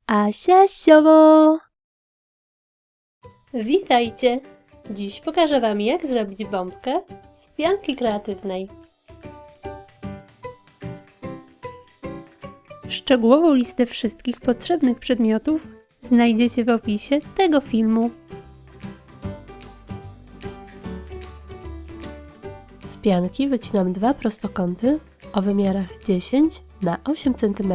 Asia Siowo! Witajcie! Dziś pokażę Wam, jak zrobić bombkę z pianki kreatywnej. Szczegółową listę wszystkich potrzebnych przedmiotów znajdziecie w opisie tego filmu. Z pianki wycinam dwa prostokąty o wymiarach 10 na 8 cm.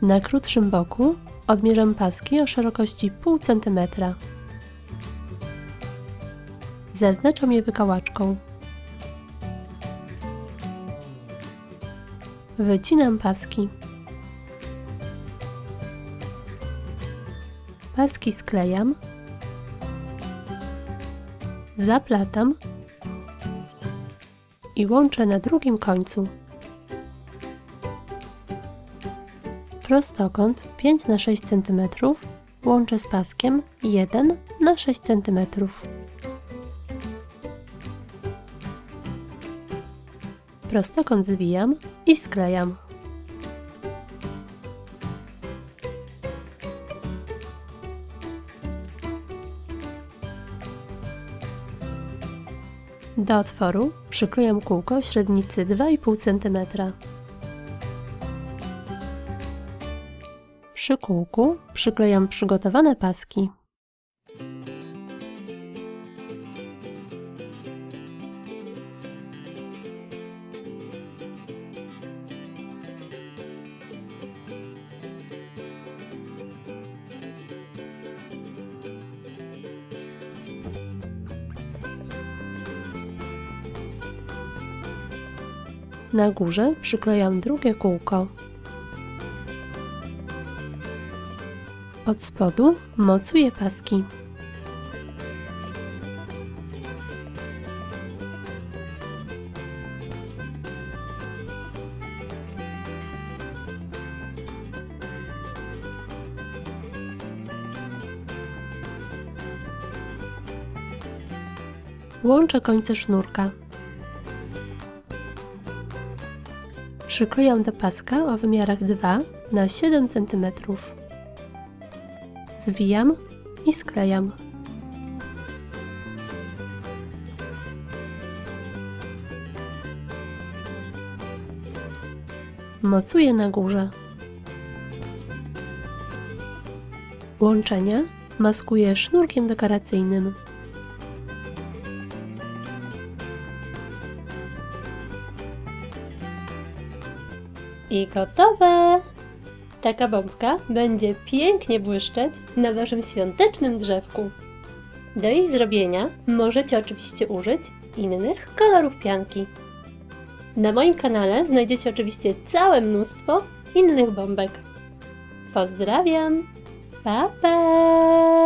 Na krótszym boku odmierzam paski o szerokości 0,5 cm. Zaznaczam je wykałaczką. Wycinam paski. Paski sklejam. Zaplatam i łączę na drugim końcu. Prostokąt 5 na 6 cm łączę z paskiem 1 na 6 cm. Prostokąt zwijam i sklejam. Do otworu przyklejam kółko o średnicy 2,5 cm. Przy kółku przyklejam przygotowane paski. Na górze przyklejam drugie kółko. Od spodu mocuję paski. Łączę końce sznurka. Przyklejam do paska o wymiarach 2 na 7 cm. Zwijam i sklejam. Mocuję na górze. Łączenia maskuję sznurkiem dekoracyjnym. I gotowe! Taka bombka będzie pięknie błyszczeć na Waszym świątecznym drzewku. Do jej zrobienia możecie oczywiście użyć innych kolorów pianki. Na moim kanale znajdziecie oczywiście całe mnóstwo innych bombek. Pozdrawiam! Pa, pa!